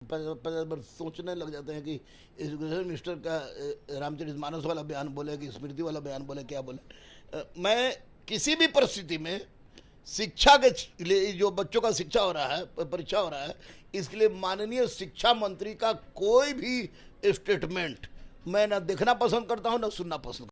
50 वर्ष सोचने लग जाते हैं कि एजुकेशन मिनिस्टर का रामचरितमानस वाला बयान बोले कि स्मृति वाला बयान बोले, क्या बोले। मैं किसी भी परिस्थिति में शिक्षा के लिए, जो बच्चों का शिक्षा हो रहा है, परीक्षा हो रहा है, इसके लिए माननीय शिक्षा मंत्री का कोई भी स्टेटमेंट मैं ना देखना पसंद करता हूं ना सुनना पसंद।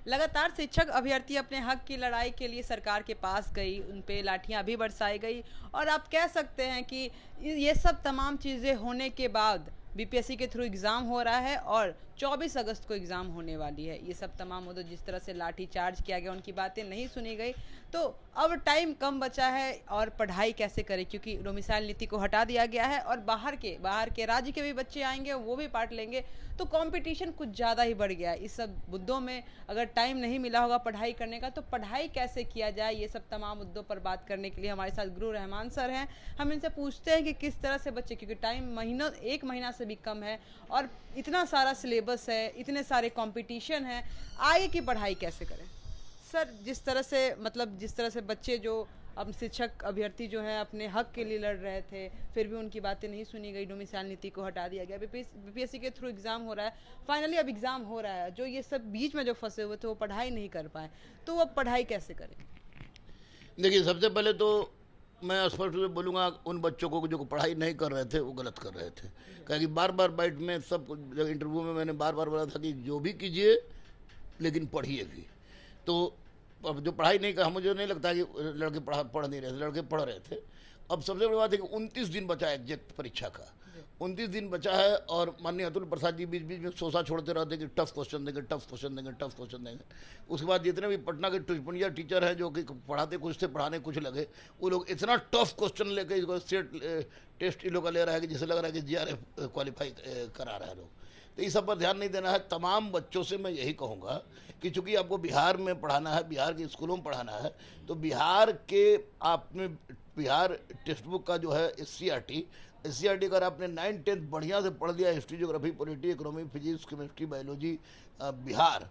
लगातार शिक्षक अभ्यर्थी अपने हक की लड़ाई के लिए सरकार के पास गई, उन पे लाठियां भी बरसाई गई और आप कह सकते हैं कि ये सब तमाम चीज़ें होने के बाद बीपीएससी के थ्रू एग्ज़ाम हो रहा है और 24 अगस्त को एग्ज़ाम होने वाली है। ये सब तमाम मुद्दों, जिस तरह से लाठी चार्ज किया गया, उनकी बातें नहीं सुनी गई। तो अब टाइम कम बचा है और पढ़ाई कैसे करें, क्योंकि डोमिसाइल नीति को हटा दिया गया है और बाहर के राज्य के भी बच्चे आएंगे, वो भी पार्ट लेंगे, तो कंपटीशन कुछ ज़्यादा ही बढ़ गया है। इस सब मुद्दों में अगर टाइम नहीं मिला होगा पढ़ाई करने का, तो पढ़ाई कैसे किया जाए, ये सब तमाम मुद्दों पर बात करने के लिए हमारे साथ गुरु रहमान सर हैं। हम इनसे पूछते हैं कि किस तरह से बच्चे, क्योंकि टाइम एक महीना से भी कम है और इतना सारा सिलेबस है, इतने सारे कंपटीशन है, आगे की पढ़ाई कैसे करें। सर, जिस तरह से बच्चे जो अब शिक्षक अभ्यर्थी जो है अपने हक के लिए लड़ रहे थे, फिर भी उनकी बातें नहीं सुनी गई, डोमिसाइल नीति को हटा दिया गया, बीपीएससी के थ्रू एग्जाम हो रहा है, फाइनली अब एग्जाम हो रहा है, जो ये सब बीच में जो फंसे हुए थे वो पढ़ाई नहीं कर पाए, तो अब पढ़ाई कैसे करें। देखिए, सबसे पहले तो मैं स्पष्ट रूप से बोलूँगा, उन बच्चों को जो पढ़ाई नहीं कर रहे थे वो गलत कर रहे थे। क्योंकि बार बार बाइट में, सब इंटरव्यू में मैंने बार बार बोला था कि जो भी कीजिए लेकिन पढ़िए भी। तो अब जो पढ़ाई नहीं कर, मुझे नहीं लगता कि लड़के पढ़ नहीं रहे थे, लड़के पढ़ रहे थे। अब सबसे बड़ी बात है कि 29 दिन बचा है एग्जैक्ट परीक्षा का, 29 दिन बचा है और माननीय अतुल प्रसाद जी बीच बीच में सोसा छोड़ते रहते कि टफ क्वेश्चन देंगे, टफ क्वेश्चन देंगे, टफ क्वेश्चन देंगे। उसके बाद जितने भी पटना के टिप्पणिया टीचर हैं जो कि पढ़ाते कुछ थे, पढ़ाने कुछ लगे, वो लोग इतना टफ क्वेश्चन लेके इसको स्टेट टेस्ट इन लोग का ले रहा है कि जैसे लग रहा है कि जीआरएफ क्वालिफाई करा रहा है लोग। तो इस सब पर ध्यान नहीं देना है। तमाम बच्चों से मैं यही कहूँगा कि चूंकि आपको बिहार में पढ़ाना है, बिहार के स्कूलों में पढ़ाना है, तो बिहार के आपने बिहार टेक्स्ट बुक का जो है एससीईआरटी अगर आपने 9-10 बढ़िया से पढ़ लिया, history, geography, polity, economy, physics, chemistry, biology, Bihar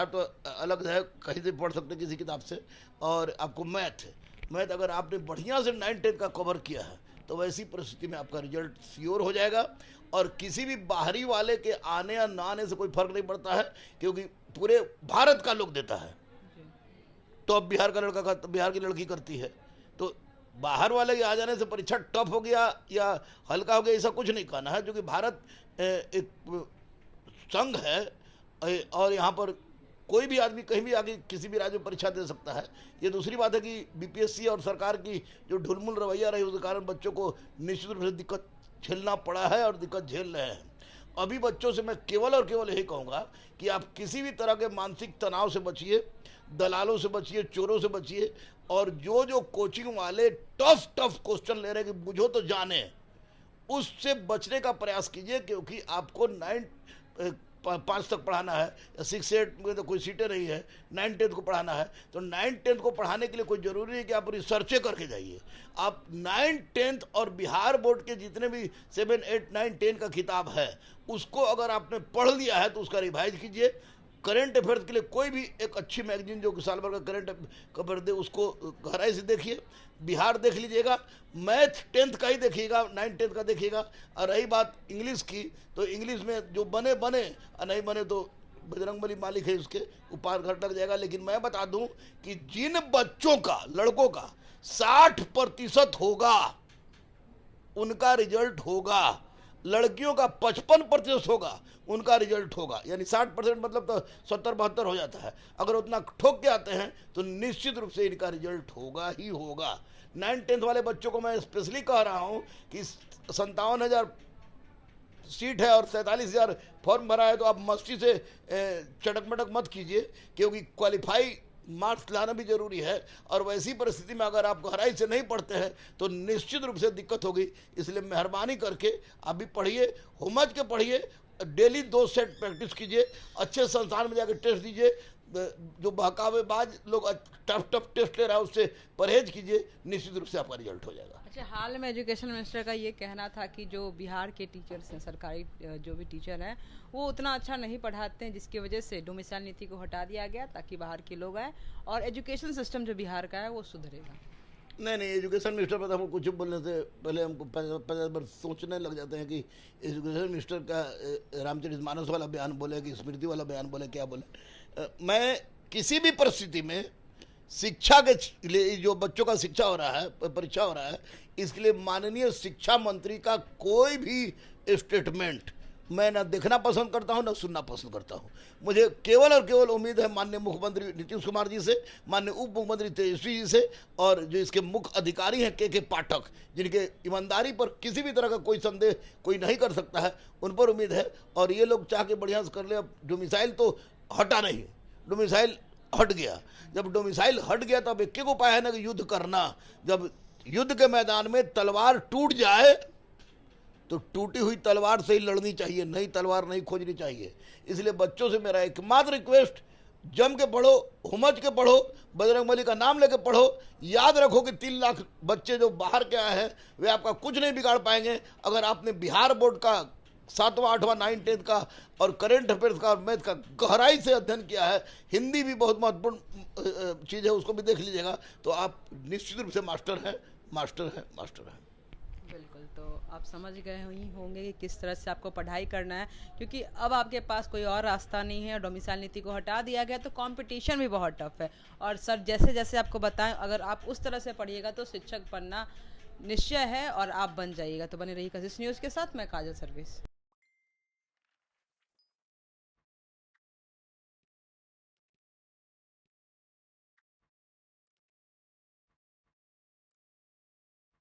तो अलग है, कहीं से पढ़ सकते किसी किताब से। और आपको मैथ अगर आपने बढ़िया से 9-10 का कवर किया है, तो वैसी परिस्थिति में आपका रिजल्ट श्योर हो जाएगा और किसी भी बाहरी वाले के आने या ना आने से कोई फर्क नहीं पड़ता है, क्योंकि पूरे भारत का लोग देता है। तो अब बिहार की लड़की करती है, तो बाहर वाले के आ जाने से परीक्षा टफ हो गया या हल्का हो गया, ऐसा कुछ नहीं कहना है, क्योंकि भारत एक संघ है और यहाँ पर कोई भी आदमी कहीं भी आके किसी भी राज्य में परीक्षा दे सकता है। ये दूसरी बात है कि बीपीएससी और सरकार की जो ढुलमुल रवैया रही, उसके कारण बच्चों को निश्चित रूप से दिक्कत झेलना पड़ा है और दिक्कत झेल रहे हैं। अभी बच्चों से मैं केवल और केवल यही कहूँगा कि आप किसी भी तरह के मानसिक तनाव से बचिए, दलालों से बचिए, चोरों से बचिए, और जो कोचिंग वाले टफ क्वेश्चन ले रहे हैं कि बुझो तो जाने, उससे बचने का प्रयास कीजिए, क्योंकि आपको 5 तक पढ़ाना है या 6-8 में तो कोई सीटें नहीं है, 9-10 को पढ़ाना है। तो 9-10 को पढ़ाने के लिए कोई ज़रूरी है कि आप रिसर्चे करके जाइए। आप 9-10 और बिहार बोर्ड के जितने भी 7, 8, 9, 10 का किताब है, उसको अगर आपने पढ़ लिया है तो उसका रिवाइज कीजिए। करंट अफेयर्स के लिए कोई भी एक अच्छी मैगजीन जो कि साल भर का करंट खबर दे, उसको गहराई से देखिए। बिहार देख लीजिएगा, मैथ 10th का ही देखिएगा, 9-10 का देखिएगा। और रही बात इंग्लिश की, तो इंग्लिश में जो बने और नहीं बने तो बजरंगबली मालिक है, उसके ऊपर घर तक जाएगा। लेकिन मैं बता दूं कि जिन बच्चों का, लड़कों का 60% होगा उनका रिजल्ट होगा, लड़कियों का 55% होगा उनका रिजल्ट होगा। यानी 60% मतलब तो 70-72 हो जाता है। अगर उतना ठोक के आते हैं तो निश्चित रूप से इनका रिजल्ट होगा ही होगा। 9-10 वाले बच्चों को मैं स्पेशली कह रहा हूं कि 57,000 सीट है और 47,000 फॉर्म भरा है, तो आप मस्ती से चटक मटक मत कीजिए, क्योंकि क्वालिफाई मार्क्स लाना भी जरूरी है। और वैसी परिस्थिति में अगर आप गहराई से नहीं पढ़ते हैं तो निश्चित रूप से दिक्कत होगी। इसलिए मेहरबानी करके आप भी पढ़िए, समझ के पढ़िए, डेली 2 सेट प्रैक्टिस कीजिए, अच्छे संस्थान में जाकर टेस्ट दीजिए, जो बहकावेबाज लोग टफ टफ टेस्ट ले रहा है उससे परहेज कीजिए, निश्चित रूप से आपका रिजल्ट हो जाएगा। अच्छा, हाल में एजुकेशन मिनिस्टर का ये कहना था कि जो बिहार के टीचर्स हैं, सरकारी जो भी टीचर हैं, वो उतना अच्छा नहीं पढ़ाते हैं, जिसकी वजह से डोमिसाइल नीति को हटा दिया गया ताकि बाहर के लोग आए और एजुकेशन सिस्टम जो बिहार का है वो सुधरेगा। नहीं, एजुकेशन मिनिस्टर पर हमको कुछ बोलने से पहले हमको 50 बार सोचने लग जाते हैं कि एजुकेशन मिनिस्टर का रामचरितमानस वाला बयान बोले कि स्मृति वाला बयान बोले, क्या बोले। मैं किसी भी परिस्थिति में शिक्षा के लिए, जो बच्चों का शिक्षा हो रहा है, परीक्षा हो रहा है, इसके लिए माननीय शिक्षा मंत्री का कोई भी स्टेटमेंट मैं ना देखना पसंद करता हूं ना सुनना पसंद करता हूं। मुझे केवल और केवल उम्मीद है माननीय मुख्यमंत्री नीतीश कुमार जी से, माननीय उप मुख्यमंत्री तेजस्वी जी से, और जो इसके मुख्य अधिकारी हैं के पाठक, जिनके ईमानदारी पर किसी भी तरह का कोई संदेह कोई नहीं कर सकता है, उन पर उम्मीद है। और ये लोग चाह के बढ़िया से कर ले। अब डोमिसाइल तो हटा नहीं, डोमिसाइल हट गया। जब डोमिसाइल हट गया तो अब एक उपाय है ना कि युद्ध करना। जब युद्ध के मैदान में तलवार टूट जाए तो टूटी हुई तलवार से ही लड़नी चाहिए, नई तलवार नहीं खोजनी चाहिए। इसलिए बच्चों से मेरा एकमात्र रिक्वेस्ट, जम के पढ़ो, हुमज के पढ़ो, बजरंगबली का नाम लेके पढ़ो। याद रखो कि 3 लाख बच्चे जो बाहर के आए हैं वे आपका कुछ नहीं बिगाड़ पाएंगे। अगर आपने बिहार बोर्ड का 7वां 8वां 9 10 का और करेंट अफेयर्स का और मैथ का गहराई से अध्ययन किया है, हिंदी भी बहुत महत्वपूर्ण चीज़ है, उसको भी देख लीजिएगा, तो आप निश्चित रूप से मास्टर हैं, मास्टर हैं, मास्टर हैं। बिल्कुल, तो आप समझ गए ही होंगे कि किस तरह से आपको पढ़ाई करना है, क्योंकि अब आपके पास कोई और रास्ता नहीं है। डोमिसाइल नीति को हटा दिया गया तो कंपटीशन भी बहुत टफ है। और सर जैसे जैसे आपको बताएं, अगर आप उस तरह से पढ़िएगा तो शिक्षक बनना निश्चय है और आप बन जाइएगा। तो बने रहिए कशिश न्यूज़ के साथ, मैं काजल सर्विस।